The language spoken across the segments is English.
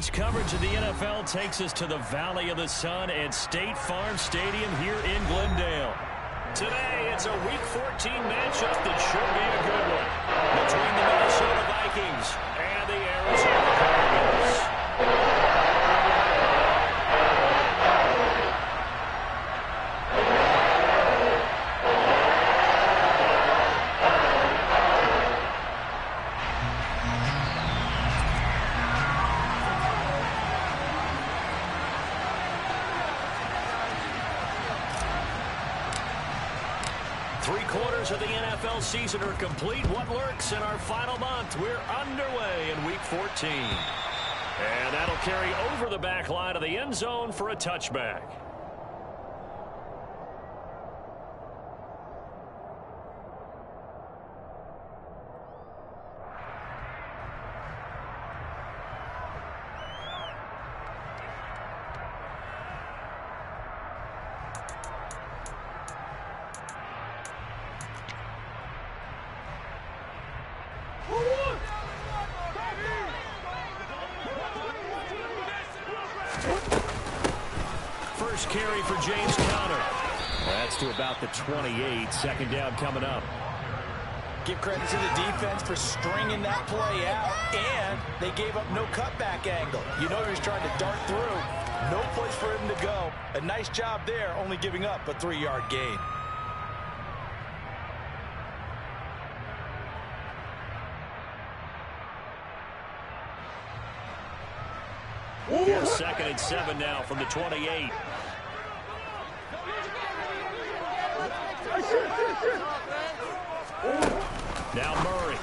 Sports coverage of the NFL takes us to the Valley of the Sun at State Farm Stadium here in Glendale. Today, it's a Week 14 matchup that should be a good one between the Minnesota Vikings and the Arizona Cardinals. 3/4 of the NFL season are complete. What lurks in our final month? We're underway in Week 14. And that'll carry over the back line of the end zone for a touchback. First carry for James Conner. That's to about the 28. Second down coming up. Give credit to the defense for stringing that play out, and they gave up no cutback angle. You know he was trying to dart through. No place for him to go. A nice job there, only giving up a 3-yard gain. Here's 2nd and 7 now from the 28. Now Murray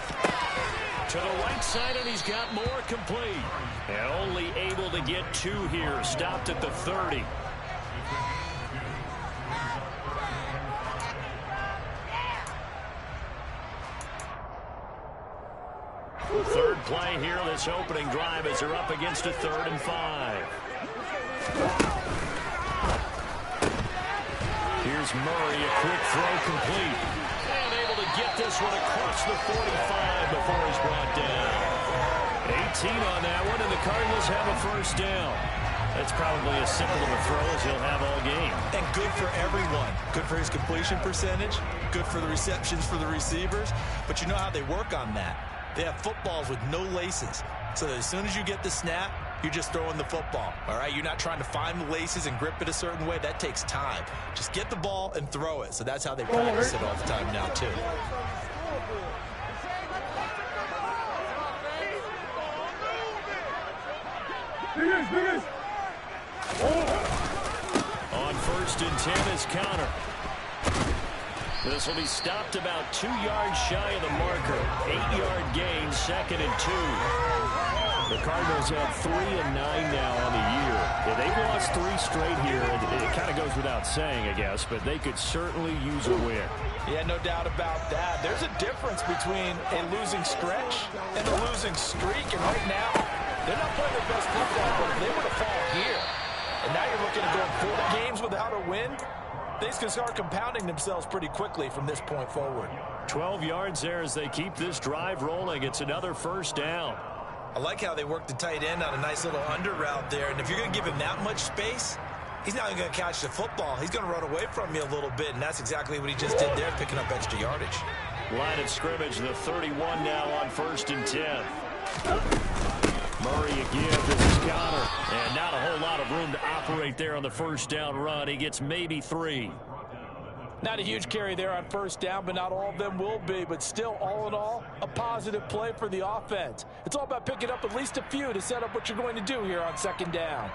to the right side, and he's got more complete. And only able to get 2 here. Stopped at the 30. Third play here, this opening drive, as they're up against a 3rd and 5. Here's Murray, a quick throw complete. And able to get this one across the 45 before he's brought down. 18 on that one, and the Cardinals have a first down. That's probably as simple of a throw as he'll have all game. And good for everyone. Good for his completion percentage. Good for the receptions for the receivers. But you know how they work on that. They have footballs with no laces. So as soon as you get the snap, you're just throwing the football. All right, you're not trying to find the laces and grip it a certain way. That takes time. Just get the ball and throw it. So that's how they practice it all the time now, too. On 1st and 10 is Conner. This will be stopped about 2 yards shy of the marker. 8-yard gain, 2nd and 2. The Cardinals have 3 and 9 now on the year. Yeah, they've lost 3 straight here. It kind of goes without saying, I guess, but they could certainly use a win. Yeah, no doubt about that. There's a difference between a losing stretch and a losing streak, and right now, they're not playing their best football, but if they were to fall here, and now you're looking at going 4 games without a win, things can start compounding themselves pretty quickly from this point forward. 12 yards there as they keep this drive rolling. It's another first down. I like how they work the tight end on a nice little under route there. And if you're going to give him that much space, he's not even going to catch the football. He's going to run away from you a little bit, and that's exactly what he just did there, picking up extra yardage. Line of scrimmage, the 31 now on 1st and 10. Murray again, this is Conner. And not a whole lot of room to operate there on the first down run. He gets maybe 3. Not a huge carry there on first down, but not all of them will be. But still, all in all, a positive play for the offense. It's all about picking up at least a few to set up what you're going to do here on 2nd down.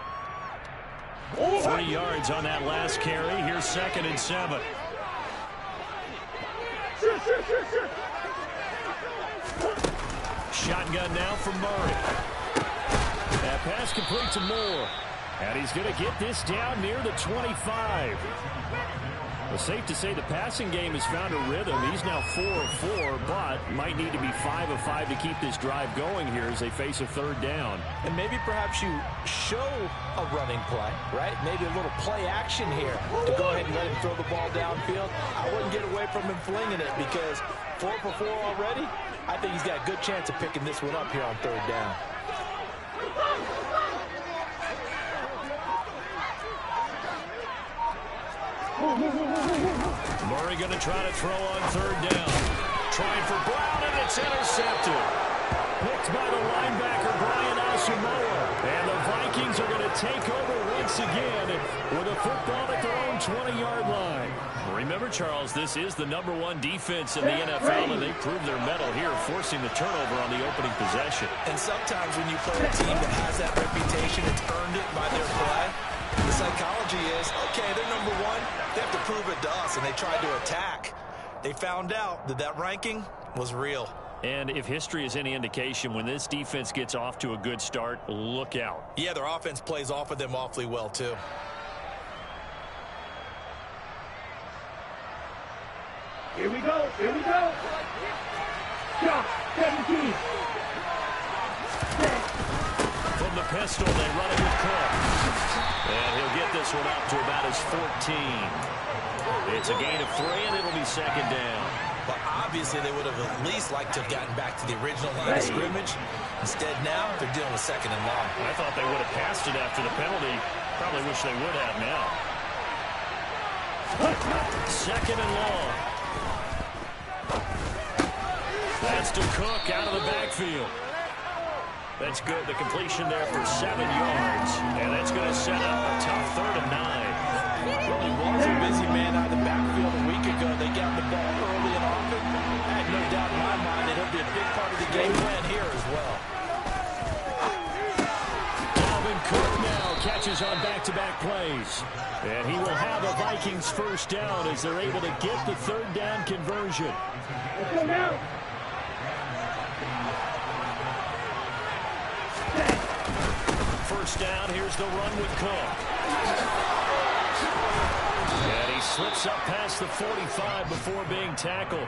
3 yards on that last carry. Here's 2nd and 7. Shotgun now from Murray. That pass complete to Moore. And he's going to get this down near the 25. Well, safe to say the passing game has found a rhythm. He's now 4 of 4, but might need to be 5 of 5 to keep this drive going here as they face a 3rd down. And maybe perhaps you show a running play, right? Maybe a little play action here to go ahead and let him throw the ball downfield. I wouldn't get away from him flinging it because 4 for 4 already. I think he's got a good chance of picking this one up here on 3rd down. Murray going to try to throw on third down. Trying for Brown, and it's intercepted. Picked by the linebacker, Brian Asamoah. And the Vikings are going to take over once again with a football at their own 20-yard line. Remember, Charles, this is the #1 defense in the NFL, and they proved their mettle here, forcing the turnover on the opening possession. And sometimes when you play a team that has that reputation, it's earned it by their play. The psychology is, okay, they're #1. They have to prove it to us, and they tried to attack. They found out that that ranking was real. And if history is any indication, when this defense gets off to a good start, look out. Yeah, their offense plays off of them awfully well, too. Here we go. Here we go. Shot 17. From the pistol, they run it with Cook. And he'll get this one up to about his 14. It's a gain of 3, and it'll be second down. But obviously, they would have at least liked to have gotten back to the original line of scrimmage. Instead, now, they're dealing with second and long. I thought they would have passed it after the penalty. Probably wish they would have now. Second and long. That's to Cook out of the backfield. That's good. The completion there for 7 yards. And that's going to set up a tough 3rd and 9. Well, he was a busy man out of the backfield a week ago. They got the ball early and often. I have no doubt in my mind that he'll be a big part of the game plan here as well. Dalvin Cook now catches on back-to-back plays. And he will have a Vikings first down as they're able to get the 3rd down conversion. Let's go now. First down, here's the run with Cook. And he slips up past the 45 before being tackled.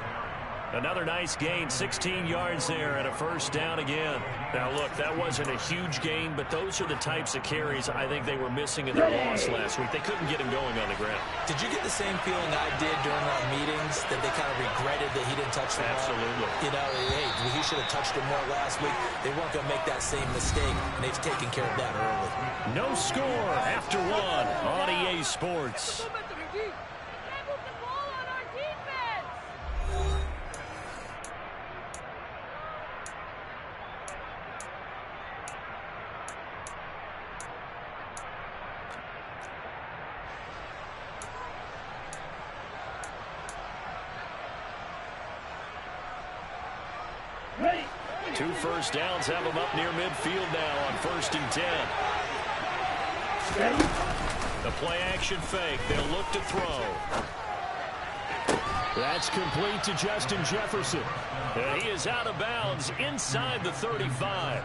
Another nice gain, 16 yards there and a first down again. Now, look, that wasn't a huge gain, but those are the types of carries I think they were missing in their loss last week. They couldn't get him going on the ground. Did you get the same feeling I did during our meetings, that they kind of regretted that he didn't touch the ball? Absolutely. You know, hey, he should have touched it more last week. They weren't going to make that same mistake, and they've taken care of that early. No score after 1 on EA Sports. Ready. 2 first downs have them up near midfield now on 1st and 10. Ready. The play action fake. They'll look to throw. That's complete to Justin Jefferson. And he is out of bounds inside the 35.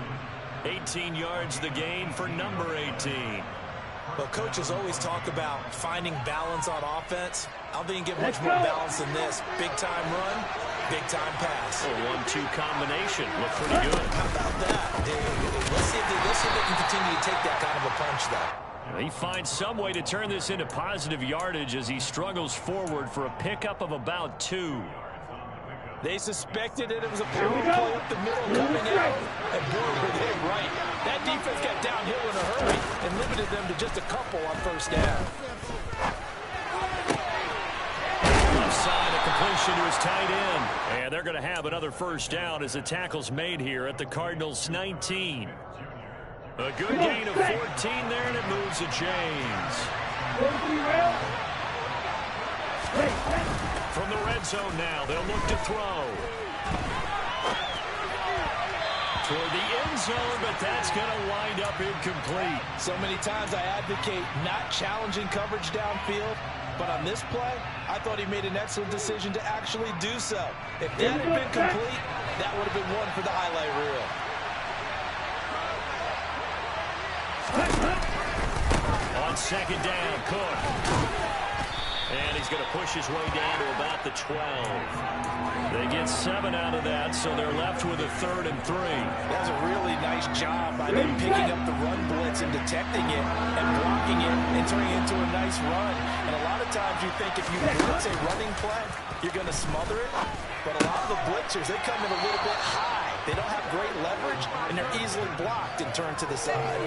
18 yards the gain for number 18. Well, coaches always talk about finding balance on offense. I don't think you can get much more balance than this. Big-time run, big-time pass. A 1-2 combination. Look pretty good. How about that? Let's see if they can continue to take that kind of a punch, though. He finds some way to turn this into positive yardage as he struggles forward for a pickup of about 2. They suspected that it was a power play up the middle coming out, and boy, were they right. That defense got downhill in a hurry and limited them to just a couple on first down. Left side, a completion to his tight end. And they're going to have another first down as the tackle's made here at the Cardinals' 19. A good gain of 14 there, and it moves the chains. From the red zone now, they'll look to throw. Toward the end zone, but that's going to wind up incomplete. So many times I advocate not challenging coverage downfield, but on this play, I thought he made an excellent decision to actually do so. If that had been complete, that would have been one for the highlight reel. On second down, Cook. And he's going to push his way down to about the 12. They get 7 out of that, so they're left with a 3rd and 3. That was a really nice job by them picking up the run blitz and detecting it and blocking it and turning it into a nice run. And a lot of times you think if you blitz a running play, you're going to smother it. But a lot of the blitzers, they come in a little bit high. They don't have great leverage, and they're easily blocked and turned to the side.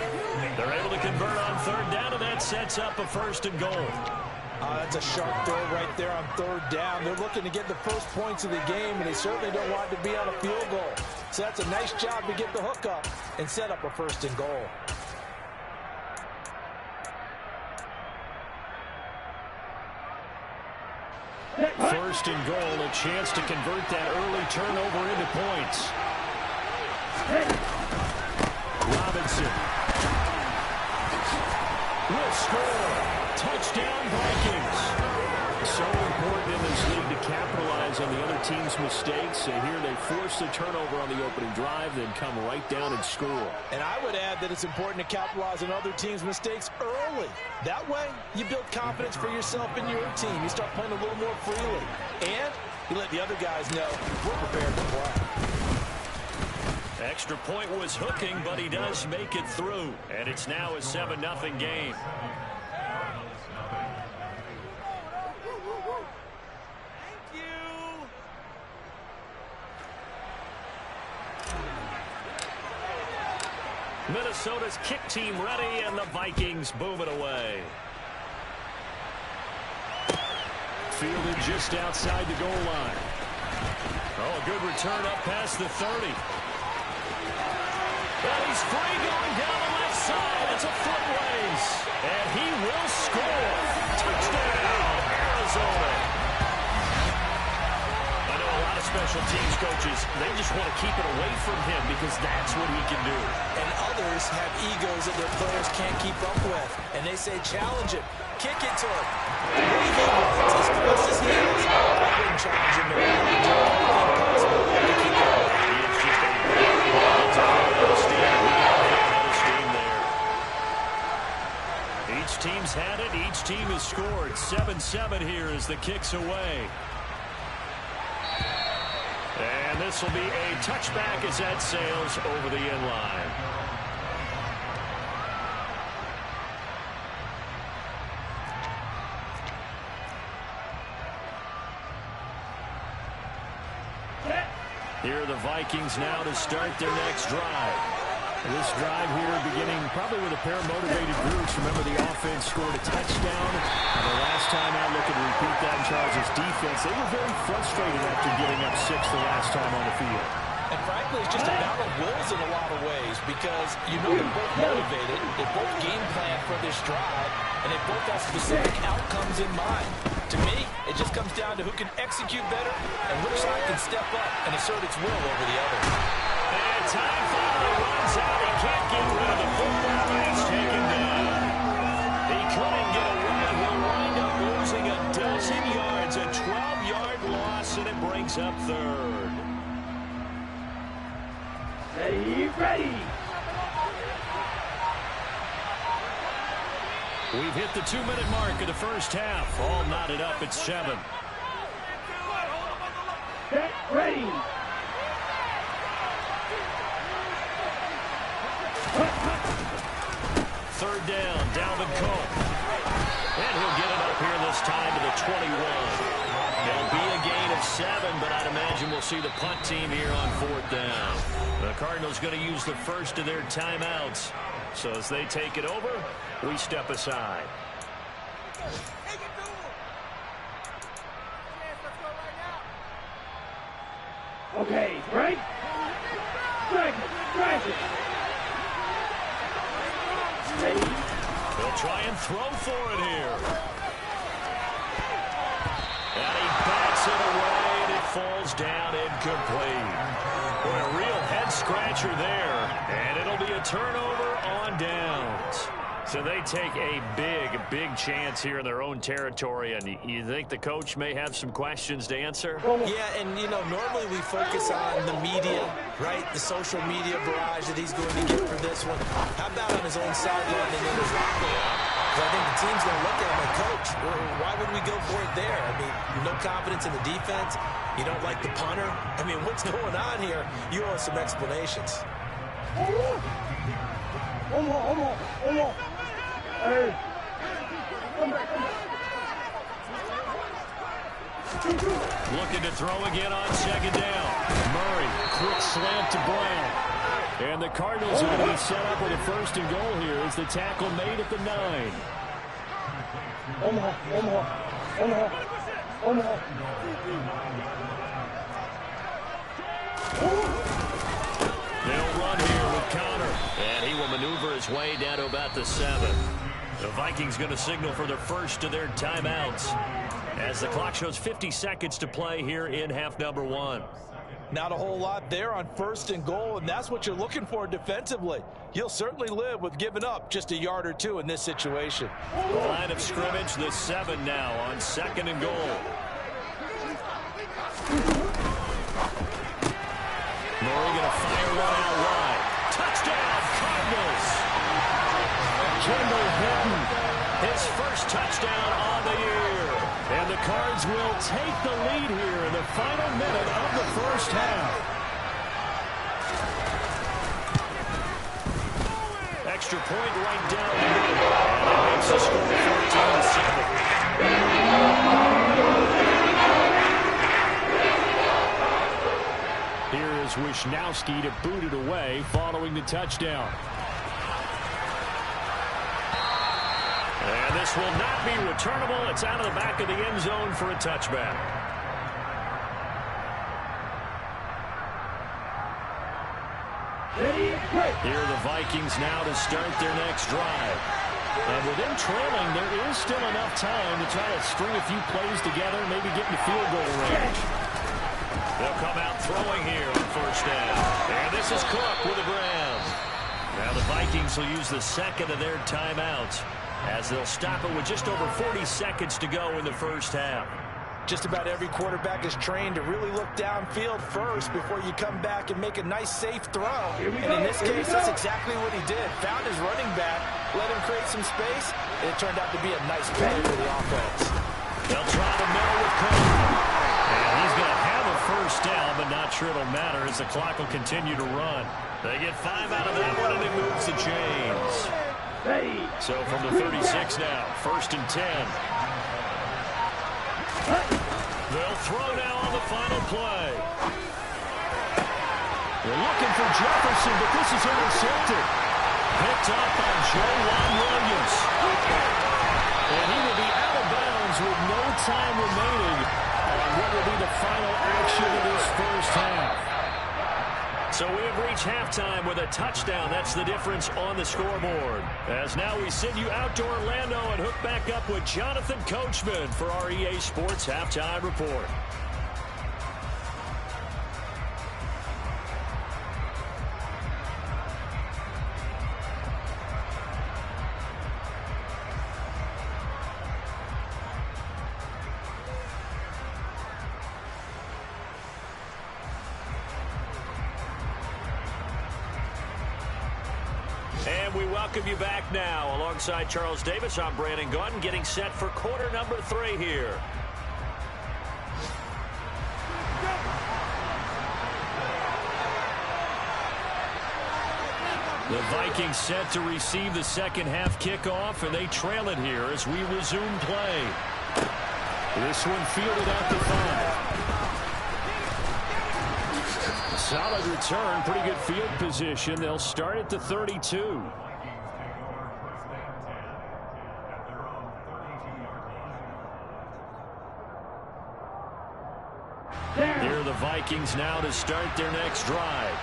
They're able to convert on 3rd down, and that sets up a 1st and goal. That's a sharp throw right there on third down. They're looking to get the first points of the game, and they certainly don't want it to be on a field goal. So that's a nice job to get the hook up and set up a first and goal. First and goal, a chance to convert that early turnover into points. Robinson will score. Touchdown, Vikings. So important in this league to capitalize on the other team's mistakes. So here they force the turnover on the opening drive, then come right down and score. And I would add that it's important to capitalize on other teams' mistakes early. That way, you build confidence for yourself and your team. You start playing a little more freely. And you let the other guys know we're prepared to play. Extra point was hooking, but he does make it through. And it's now a 7-0 game. Minnesota's kick team ready, and the Vikings boom it away. Fielded just outside the goal line. Oh, a good return up past the 30. And he's free going down the left side. It's a foot race. And he will score. Touchdown, Arizona. I know a lot of special teams coaches, they just want to keep it away from him because that's what he can do. And others have egos that their players can't keep up with. And they say, challenge him. Kick it to him. What do you think? As fast as he is, I wouldn't challenge him to anything possible to keep going. He is just a steam there. Each team's had it. Each team has scored. 7-7 here as the kick's away. And this will be a touchback as that sails over the end line. Here are the Vikings now to start their next drive. This drive here beginning probably with a pair of motivated groups. Remember, the offense scored a touchdown. And the last time out, looking to repeat that in Charles' defense, they were very frustrated after giving up 6 the last time on the field. And frankly, it's just a battle of wills in a lot of ways because you know they're both motivated, they both game plan for this drive, and they both have specific outcomes in mind. To me, it just comes down to who can execute better and which side can step up and assert its will over the other. And time finally runs out. He can't get rid of the football, and he's taken down. He couldn't get away. He'll wind up losing a dozen yards, a 12-yard loss, and it brings up third. Ready. We've hit the 2-minute mark of the first half. All knotted up at 7. Set, ready. Third down, Dalvin Cook. And he'll get it up here this time to the 21. It'll be a gain of 7, but I'd imagine we'll see the punt team here on 4th down. The Cardinals going to use the first of their timeouts. So as they take it over, we step aside. Okay, right? Strike it. Ready. They'll try and throw for it here. And he bats it away, and it falls down incomplete. Boy, a real head-scratcher there, and it'll be a turnover on downs. So they take a big chance here in their own territory, and you think the coach may have some questions to answer? Yeah, and, you know, normally we focus on the media, right? The social media barrage that he's going to get for this one. How about on his own sideline and in his locker room? Because I think the team's going to look at him like, Coach, why would we go for it there? I mean, no confidence in the defense. You don't like the punter. I mean, what's going on here? You owe us some explanations. Hold on. Hey. Looking to throw again on 2nd down. Murray, quick slant to Brown. And the Cardinals are going to be set up with a 1st and goal here as the tackle made at the 9. They'll run here with Connor, and he will maneuver his way down to about the 7. The Vikings going to signal for their first of their timeouts as the clock shows 50 seconds to play here in half number 1. Not a whole lot there on 1st and goal, and that's what you're looking for defensively. You'll certainly live with giving up just a yard or 2 in this situation. The line of scrimmage, the 7 now on 2nd and goal. Murray going to fire one out wide. Touchdown, Cardinals! Kendall Hinton, his first touchdown on the year. And the Cards will take the lead here in the final minute of the first half. Extra point right down the middle. And that makes the score 14-7. Here is Wisnowski to boot it away following the touchdown. And this will not be returnable. It's out of the back of the end zone for a touchback. Here are the Vikings now to start their next drive. And with them trailing, there is still enough time to try to string a few plays together, maybe get into field goal range. They'll come out throwing here on 1st down. And this is Cook with the Browns. Now the Vikings will use the 2nd of their timeouts, as they'll stop it with just over 40 seconds to go in the first half. Just about every quarterback is trained to really look downfield first before you come back and make a nice, safe throw. And in this case, that's exactly what he did. Found his running back, let him create some space, and it turned out to be a nice play for the offense. They'll try the middle with Cook. And he's going to have a first down, but not sure it'll matter as the clock will continue to run. They get 5 out of that one, and it moves the chains. So from the 36 now, 1st and 10. They'll throw now on the final play. They're looking for Jefferson, but this is intercepted. Picked up by Joe Williams. And he will be out of bounds with no time remaining on what will be the final action of this first half. So we have reached halftime with a touchdown. That's the difference on the scoreboard. As now we send you out to Orlando and hook back up with Jonathan Coachman for our EA Sports Halftime Report. And we welcome you back now. Alongside Charles Davis, I'm Brandon Gunn, getting set for quarter number 3 here. The Vikings set to receive the second half kickoff, and they trail it here as we resume play. This one fielded at the 5. Solid return, pretty good field position. They'll start at the 32. Here are the Vikings now to start their next drive.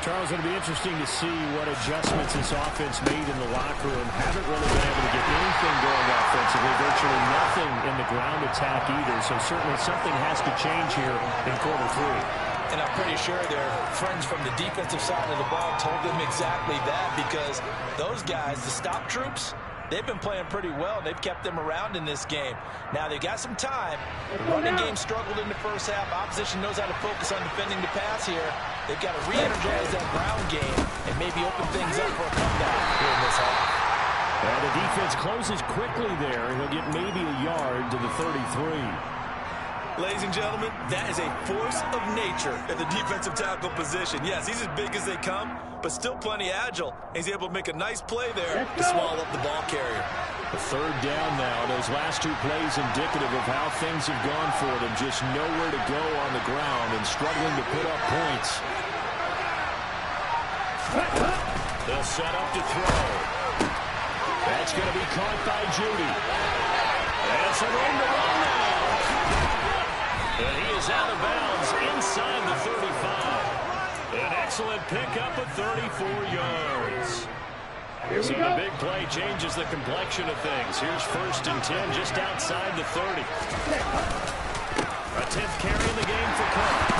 Charles, it'll be interesting to see what adjustments this offense made in the locker room. Haven't really been able to get anything going offensively, virtually nothing in the ground attack either. So certainly something has to change here in quarter 3. And I'm pretty sure their friends from the defensive side of the ball told them exactly that, because those guys, the stop troops, they've been playing pretty well. They've kept them around in this game. Now they've got some time. The running game struggled in the first half. Opposition knows how to focus on defending the pass here. They've got to re-energize that ground game and maybe open things up for a comeback here in this half. And the defense closes quickly there. He'll get maybe a yard to the 33. Ladies and gentlemen, that is a force of nature at the defensive tackle position. Yes, he's as big as they come, but still plenty agile. He's able to make a nice play there to swallow up the ball carrier. A 3rd down now. Those last 2 plays indicative of how things have gone for them. Just nowhere to go on the ground and struggling to put up points. They'll set up to throw. That's going to be caught by Judy. And some room to run now. And he is out of bounds inside the 35. An excellent pickup of 34 yards. So the big play changes the complexion of things. Here's 1st and 10 just outside the 30. A 10th carry in the game for Cook.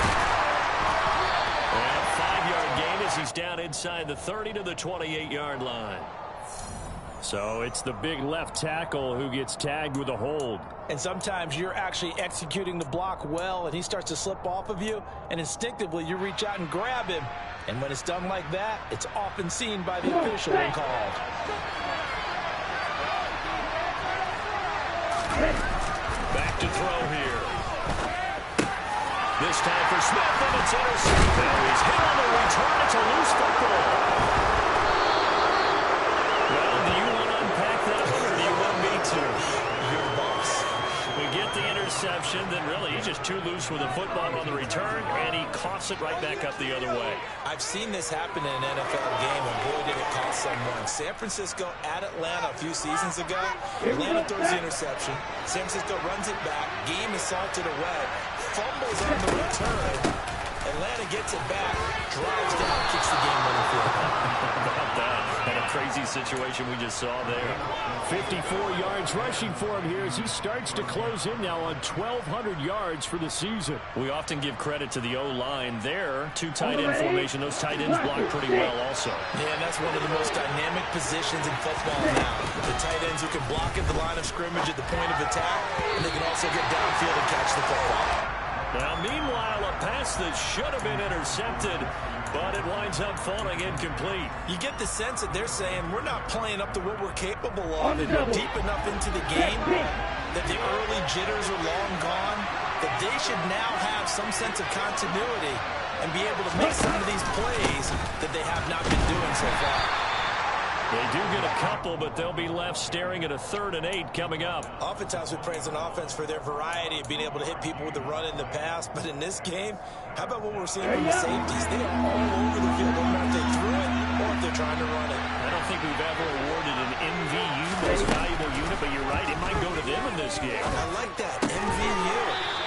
And a 5-yard gain as he's down inside the 30 to the 28-yard line. So it's the big left tackle who gets tagged with a hold. And sometimes you're actually executing the block well, and he starts to slip off of you, and instinctively you reach out and grab him. And when it's done like that, it's often seen by the official and called. Back to throw here. This time for Smith, and it's intercepted. He's hit on the return. It's a loose football. Well, do you want to unpack that one, or do you want me to? You're the boss. We get the interception, then really he's just too loose with the football on the return, and he coughs it right back up the other way. I've seen this happen in an NFL game, and boy, did it cost someone. San Francisco at Atlanta a few seasons ago. Atlanta throws the interception. San Francisco runs it back. Game is salted away. Fumbles on the return. Atlanta gets it back, drives down, kicks the game-winning field goal. About that. And a crazy situation we just saw there. 54 yards rushing for him here as he starts to close in now on 1,200 yards for the season. We often give credit to the O-line there. 2 tight end formation. Those tight ends block pretty well also. Yeah, and that's one of the most dynamic positions in football now. The tight ends who can block at the line of scrimmage at the point of attack, and they can also get downfield and catch the football. Now, meanwhile, a pass that should have been intercepted, but it winds up falling incomplete. You get the sense that they're saying we're not playing up to what we're capable of, and we're deep enough into the game that the early jitters are long gone, that they should now have some sense of continuity and be able to make some of these plays that they have not been doing so far. They do get a couple, but they'll be left staring at a 3rd and 8 coming up. Oftentimes we praise an offense for their variety of being able to hit people with the run in the pass, but in this game, how about what we're seeing from the safeties? They are all over the field, no matter if they threw it or if they're trying to run it. I don't think we've ever awarded an MVU, most valuable unit, but you're right, it might go to them in this game. I like that, MVU.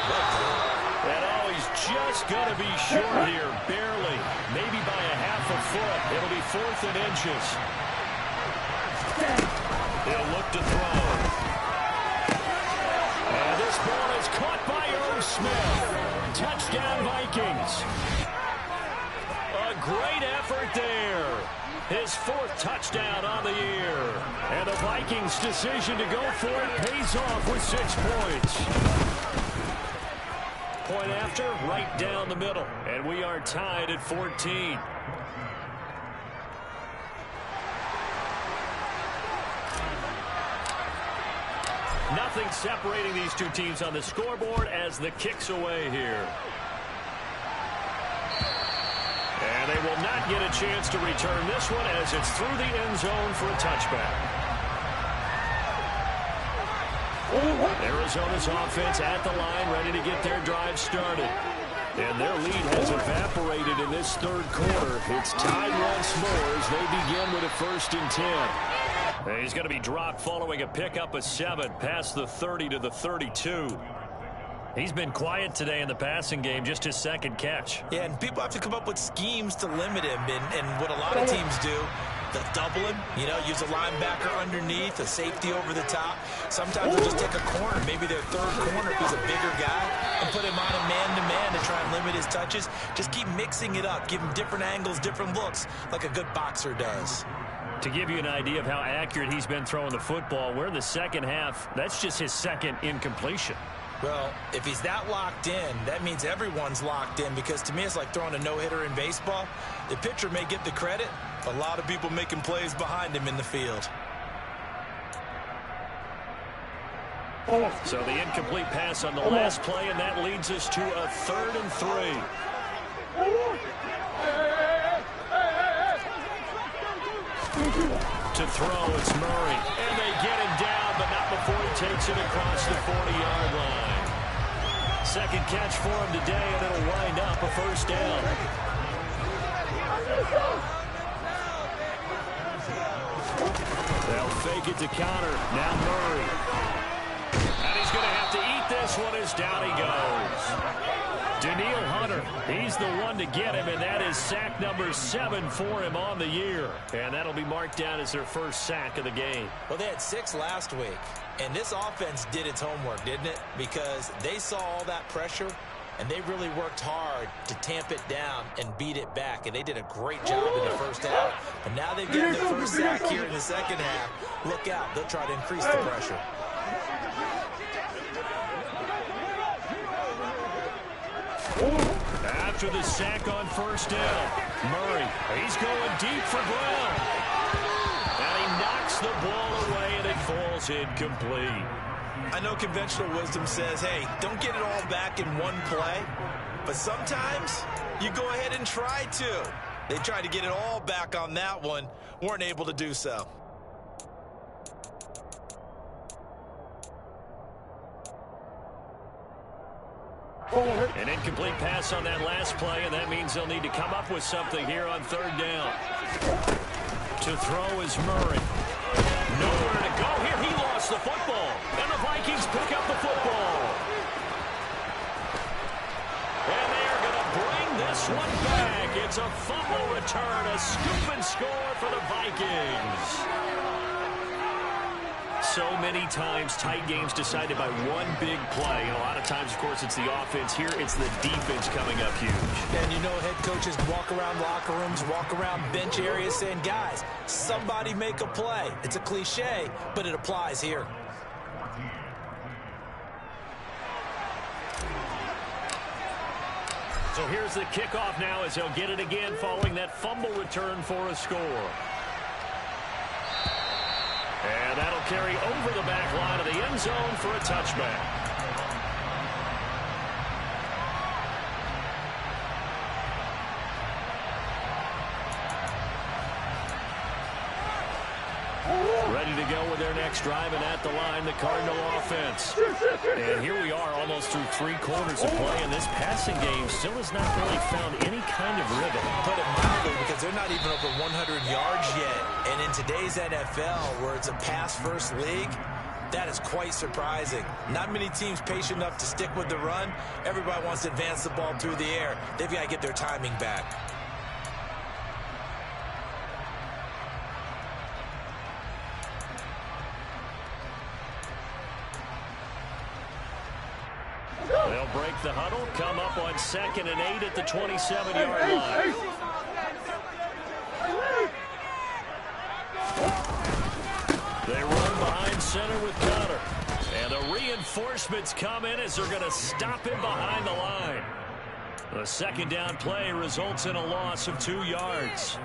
Well done. And oh, he's just going to be short here, barely, maybe by a half a foot. It'll be 4th and inches. He'll look to throw. And this ball is caught by Irv Smith. Touchdown, Vikings. A great effort there. His 4th touchdown on the year. And the Vikings' decision to go for it pays off with 6 points. Point after, right down the middle. And we are tied at 14. Nothing separating these two teams on the scoreboard as the kick's away here. And they will not get a chance to return this one as it's through the end zone for a touchback. Arizona's offense at the line, ready to get their drive started. And their lead has evaporated in this 3rd quarter. It's tied once more as they begin with a 1st and 10. He's going to be dropped following a pickup of 7 past the 30 to the 32. He's been quiet today in the passing game, just his 2nd catch. Yeah, and people have to come up with schemes to limit him. And what a lot of teams do, they'll double him, you know, use a linebacker underneath, a safety over the top. Sometimes they'll just take a corner, maybe their 3rd corner if he's a bigger guy, and put him on a man-to-man to try and limit his touches. Just keep mixing it up, give him different angles, different looks, like a good boxer does. To give you an idea of how accurate he's been throwing the football, we're in the 2nd half. That's just his 2nd incompletion. Well, if he's that locked in, that means everyone's locked in, because to me it's like throwing a no-hitter in baseball. The pitcher may get the credit, but a lot of people making plays behind him in the field. So the incomplete pass on the last play, and that leads us to a 3rd and 3. To throw, it's Murray. And they get him down, but not before he takes it across the 40-yard line. 2nd catch for him today, and it'll wind up a 1st down. They'll fake it to counter. Now Murray. this one is down he goes. Daniil Hunter, he's the one to get him, and that is sack number 7 for him on the year. And that'll be marked down as their first sack of the game. Well, they had 6 last week, and this offense did its homework, didn't it? Because they saw all that pressure, and they really worked hard to tamp it down and beat it back. And they did a great job in the first half. But now they've got their first sack here in the second half. Look out. They'll try to increase the pressure. After the sack on first down, Murray, he's going deep for ground. And he knocks the ball away, and it falls incomplete. I know conventional wisdom says, hey, don't get it all back in one play. But sometimes you go ahead and try to. They tried to get it all back on that one, weren't able to do so. An incomplete pass on that last play, and that means they'll need to come up with something here on third down. To throw is Murray. Nowhere to go here. He lost the football, and the Vikings pick up the football. And they are going to bring this one back. It's a fumble return, a scoop and score for the Vikings. So many times, tight games decided by one big play. And a lot of times, of course, it's the offense. Here, it's the defense coming up huge. And you know head coaches walk around locker rooms, walk around bench areas saying, guys, somebody make a play. It's a cliche, but it applies here. So here's the kickoff now as they'll get it again following that fumble return for a score. And that'll carry over the back line of the end zone for a touchback. Ready to go with their next drive, and at the line, the Cardinal offense. And here we are almost through 3 quarters of play, and this passing game still has not really found any kind of rhythm. Put it mildly, because they're not even over 100 yards yet. And in today's NFL, where it's a pass-first league, that is quite surprising. Not many teams patient enough to stick with the run. Everybody wants to advance the ball through the air. They've got to get their timing back. They'll break the huddle, come up on 2nd and 8 at the 27-yard line. They run behind center with Connor. And the reinforcements come in as they're going to stop him behind the line. The second down play results in a loss of 2 yards.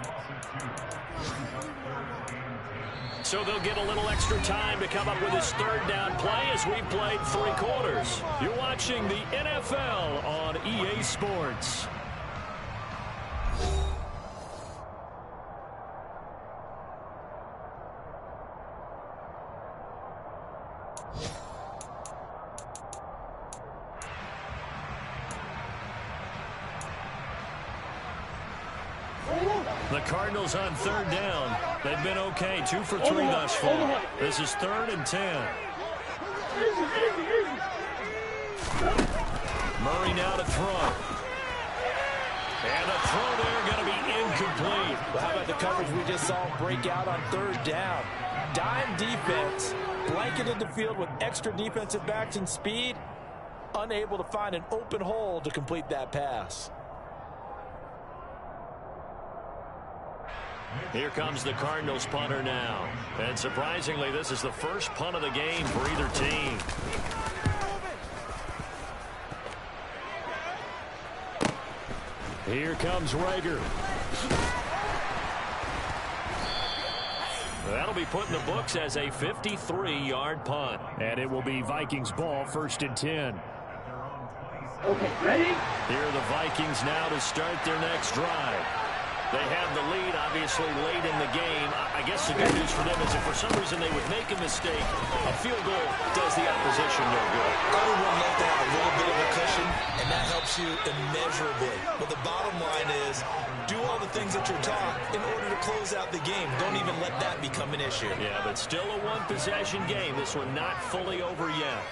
So they'll get a little extra time to come up with his third down play as we've played 3 quarters. You're watching the NFL on EA Sports. The Cardinals on third down. They've been okay, 2 for 3 thus far. This is 3rd and 10. Murray now to throw. And the throw there going to be incomplete. Well, how about the coverage we just saw break out on third down? Dime defense, blanketed the field with extra defensive backs and speed, unable to find an open hole to complete that pass. Here comes the Cardinals punter now. And surprisingly, this is the first punt of the game for either team. Here comes Rager. That'll be put in the books as a 53-yard punt. And it will be Vikings ball, 1st and 10. Okay, ready? Here are the Vikings now to start their next drive. They have the lead, obviously, late in the game. I guess the good news for them is if for some reason they would make a mistake, a field goal does the opposition no good. Everyone loves to have a little bit of a cushion, and that helps you immeasurably. But the bottom line is, do all the things that you're taught in order to close out the game. Don't even let that become an issue. Yeah, but still a one-possession game. This one not fully over yet.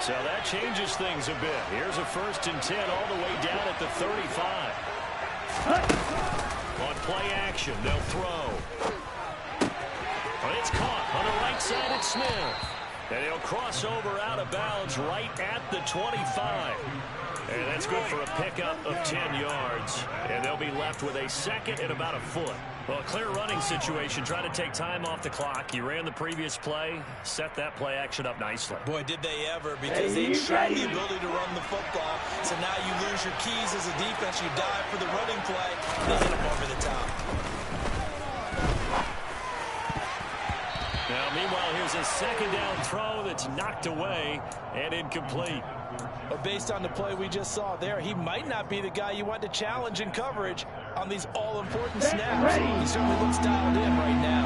So that changes things a bit. Here's a 1st and 10 all the way down at the 35. On play action, they'll throw. But it's caught on the right side at Smith. And he'll cross over out of bounds right at the 25. And that's good for a pickup of 10 yards. And they'll be left with a 2nd and about a foot. Well, a clear running situation. Try to take time off the clock. You ran the previous play. Set that play action up nicely. Boy, did they ever, because they showed the ability to run the football. So now you lose your keys as a defense. You dive for the running play. They hit them over the top. Now, meanwhile, here's a 2nd down throw that's knocked away and incomplete. But based on the play we just saw there, he might not be the guy you want to challenge in coverage on these all-important snaps. He certainly looks dialed in right now.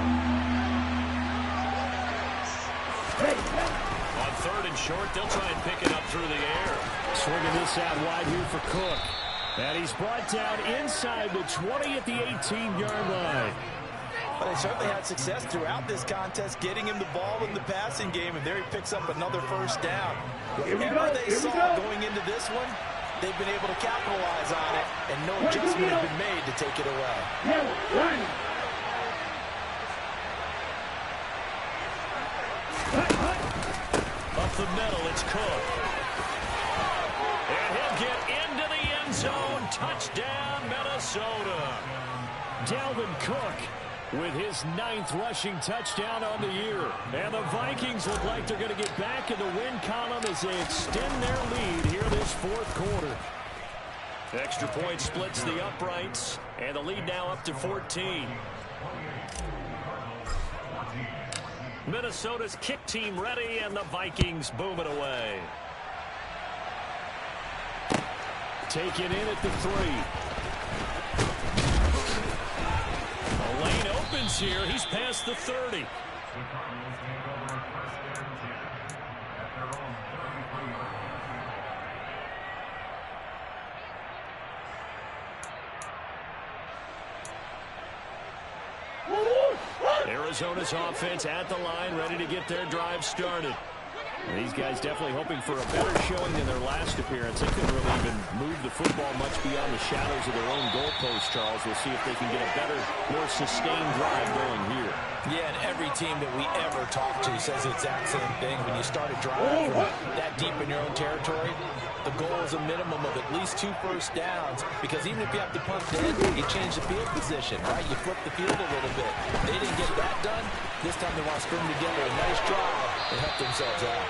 On 3rd and short, they'll try and pick it up through the air. Swinging this out wide here for Cook. And he's brought down inside the 20 at the 18-yard line. But they certainly had success throughout this contest, getting him the ball in the passing game, and there he picks up another 1st down. Whatever they saw going into this one, they've been able to capitalize on it, and no adjustment has been made to take it away. Up the middle, it's Cook. And he'll get into the end zone. Touchdown, Minnesota. Dalvin Cook with his 9th rushing touchdown on the year. And the Vikings look like they're going to get back in the win column as they extend their lead here this 4th quarter. Extra point splits the uprights, and the lead now up to 14. Minnesota's kick team ready, and the Vikings boom it away. Taken in at the 3. A lane opens here. He's past the 30. Arizona's offense at the line, ready to get their drive started. And these guys definitely hoping for a better showing than their last appearance. They couldn't really even move the football much beyond the shadows of their own goalpost, Charles. We'll see if they can get a better, more sustained drive going here. Yeah, and every team that we ever talk to says the exact same thing. When you start a drive from that deep in your own territory, the goal is a minimum of at least 2 first downs, because even if you have to punt in, you change the field position, right? You flip the field a little bit. They didn't get that done. This time they want to string together a nice drive and help themselves out.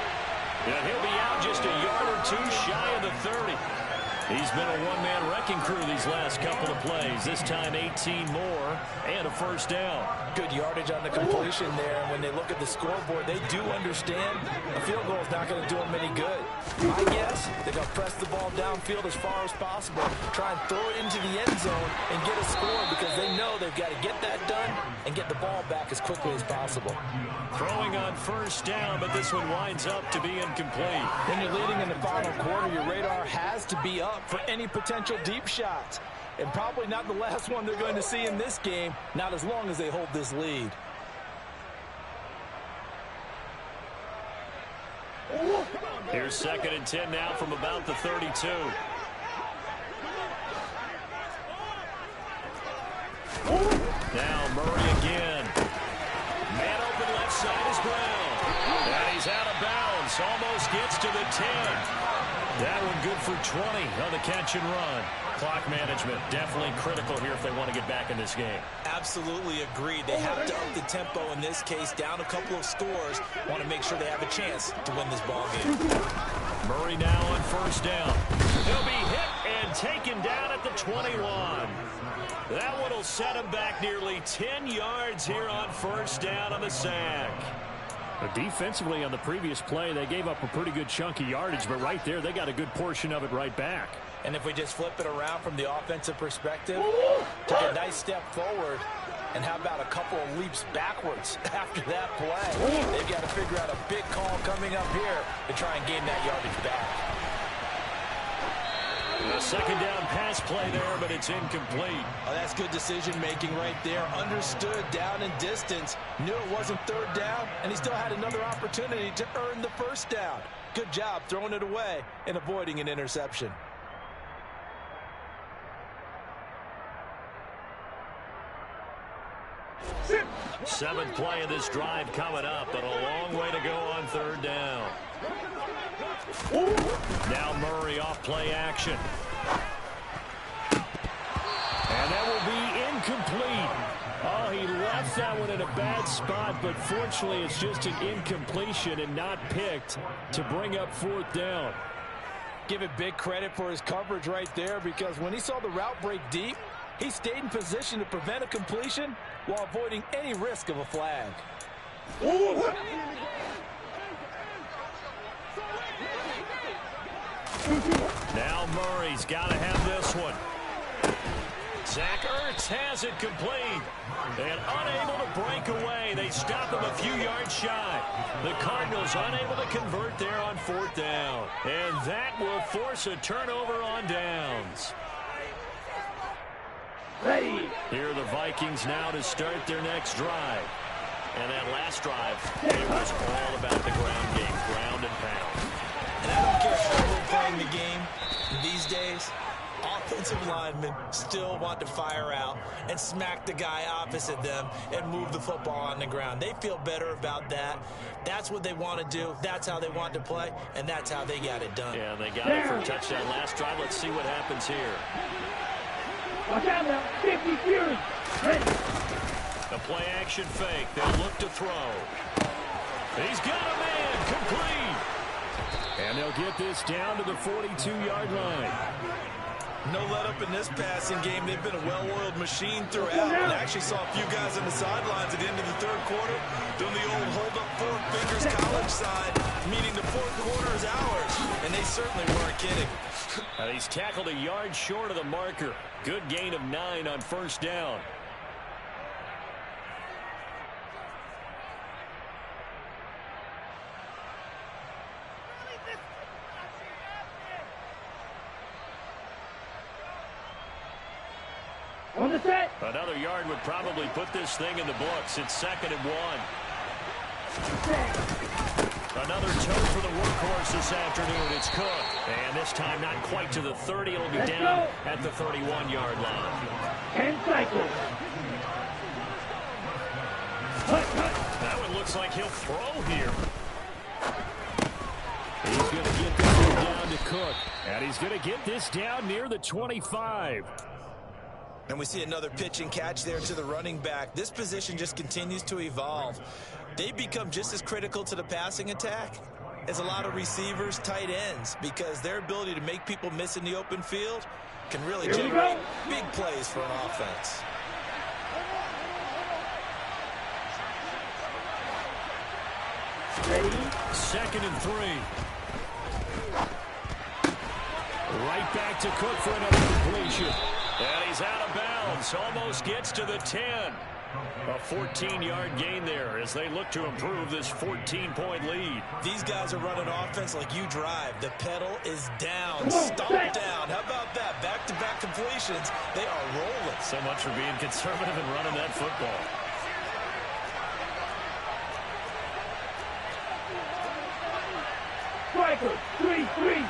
And he'll be out just a yard or 2 shy of the 30. He's been a one-man wrecking crew these last couple of plays. This time 18 more and a first down. Good yardage on the completion there. And when they look at the scoreboard, they do understand a field goal is not going to do them any good. I guess they're going to press the ball downfield as far as possible, try and throw it into the end zone and get a score, because they know they've got to get that done and get the ball back as quickly as possible. Throwing on first down, but this one winds up to be incomplete. When you're leading in the final quarter, your radar has to be up for any potential deep shots. And probably not the last one they're going to see in this game, not as long as they hold this lead. Here's 2nd and 10 now from about the 32. Now Murray again. Man open left side is Brown. And he's out of bounds. Almost gets to the 10. That one good for 20 on the catch and run. Clock management definitely critical here if they want to get back in this game. Absolutely agreed. They have to up the tempo in this case, down a couple of scores. Want to make sure they have a chance to win this ball game. Murray now on first down. He'll be hit and taken down at the 21. That one will set him back nearly 10 yards here on first down on the sack. Defensively on the previous play, they gave up a pretty good chunk of yardage, but right there, they got a good portion of it right back. And if we just flip it around from the offensive perspective, took a nice step forward, and how about a couple of leaps backwards after that play? They've got to figure out a big call coming up here to try and gain that yardage back. A second down pass play there, but it's incomplete. Oh, that's good decision-making right there. Understood down and distance. Knew it wasn't third down, and he still had another opportunity to earn the first down. Good job throwing it away and avoiding an interception. Seventh play of this drive coming up, but a long way to go on third down. Now Murray off play action. And that will be incomplete. Oh, he left that one in a bad spot, but fortunately it's just an incompletion and not picked to bring up fourth down. Give it big credit for his coverage right there, because when he saw the route break deep, he stayed in position to prevent a completion while avoiding any risk of a flag. Now Murray's got to have this one. Zach Ertz has it complete. And unable to break away. They stop him a few yards shy. The Cardinals unable to convert there on fourth down. And that will force a turnover on downs. Ready. Here are the Vikings now to start their next drive. And that last drive, it was all about the ground game, ground and pound. And I don't care how we're playing the game these days, offensive linemen still want to fire out and smack the guy opposite them and move the football on the ground. They feel better about that. That's what they want to do. That's how they want to play, and that's how they got it done. Yeah, they got it for a touchdown last drive. Let's see what happens here. Watch out now. 50 Fury. Ready. A play action fake. They'll look to throw. He's got a man. Complete. And they'll get this down to the 42-yard line. No let up in this passing game. They've been a well-oiled machine throughout. And I actually saw a few guys on the sidelines at the end of the third quarter doing the old hold up four fingers college sign, meaning the fourth quarter is ours. And they certainly weren't kidding. He's tackled a yard short of the marker. Good gain of 9 on first down. On the set. Another yard would probably put this thing in the books. It's 2nd and 1. Another toe for the workhorse this afternoon. It's Cook. And this time not quite to the 30. It'll be down at the 31-yard line. 10 cycles. That one looks like he'll throw here. He's going to get this one down to Cook. And he's going to get this down near the 25. And we see another pitch and catch there to the running back. This position just continues to evolve. They become just as critical to the passing attack as a lot of receivers, tight ends, because their ability to make people miss in the open field can really generate big plays for an offense. Ready. 2nd and 3. Right back to Cook for another completion. And he's out of bounds. Almost gets to the 10. A 14-yard gain there as they look to improve this 14-point lead. These guys are running offense like you drive. The pedal is down. Stomp down. How about that? Back-to-back completions. They are rolling. So much for being conservative and running that football. Striker. 3-3.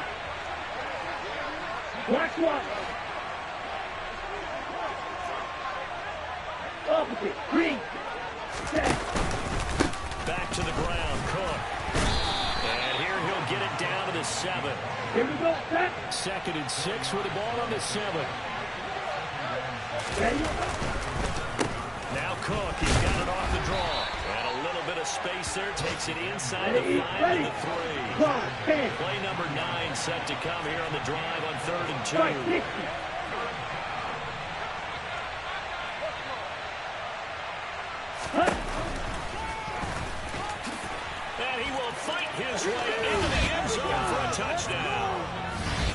Black one. Opposite. 3. Set. Back to the ground, Cook. And here he'll get it down to the 7. Here we go. Set. 2nd and 6 with the ball on the 7. Ready. Now Cook, he's got it off the draw. And a little bit of space there, takes it inside the 5 to the 3. Play number 9 set to come here on the drive on 3rd and 2. Strike 60. And he will fight his way into the end zone for a touchdown.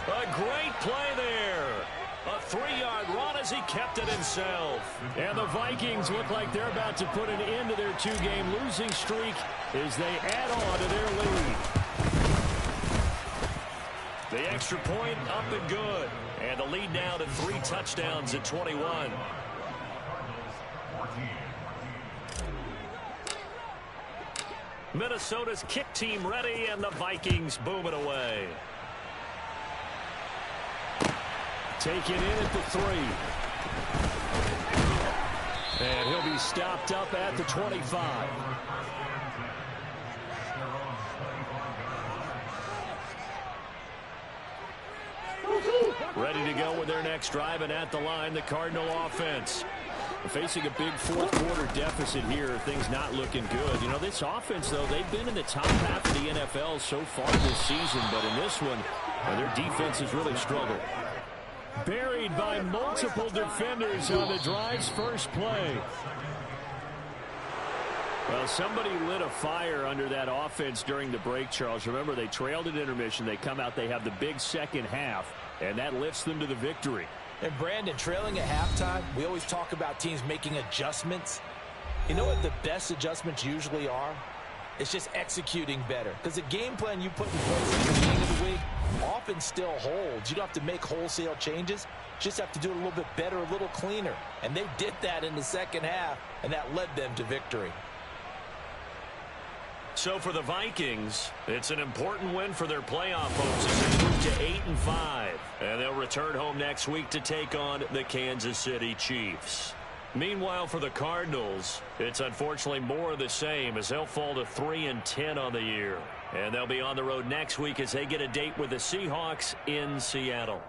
A great play there. A 3-yard run as he kept it himself. And the Vikings look like they're about to put an end to their 2-game losing streak as they add on to their lead. The extra point up and good. And the lead now to 3 touchdowns at 21. Minnesota's kick team ready, and the Vikings boom it away. Taken in at the 3. And he'll be stopped up at the 25. Ready to go with their next drive, and at the line, the Cardinal offense. Facing a big fourth-quarter deficit here, things not looking good. You know, this offense, though, they've been in the top half of the NFL so far this season, but in this one, their defense has really struggled. Buried by multiple defenders on the drive's first play. Well, somebody lit a fire under that offense during the break, Charles. Remember, they trailed at intermission. They come out, they have the big second half, and that lifts them to the victory. And Brandon, trailing at halftime, we always talk about teams making adjustments. You know what the best adjustments usually are? It's just executing better. Because the game plan you put in place at the beginning of the week often still holds. You don't have to make wholesale changes. You just have to do it a little bit better, a little cleaner. And they did that in the second half, and that led them to victory. So for the Vikings, it's an important win for their playoff hopes as they move to 8-5. And they'll return home next week to take on the Kansas City Chiefs. Meanwhile, for the Cardinals, it's unfortunately more of the same as they'll fall to 3-10 on the year. And they'll be on the road next week as they get a date with the Seahawks in Seattle.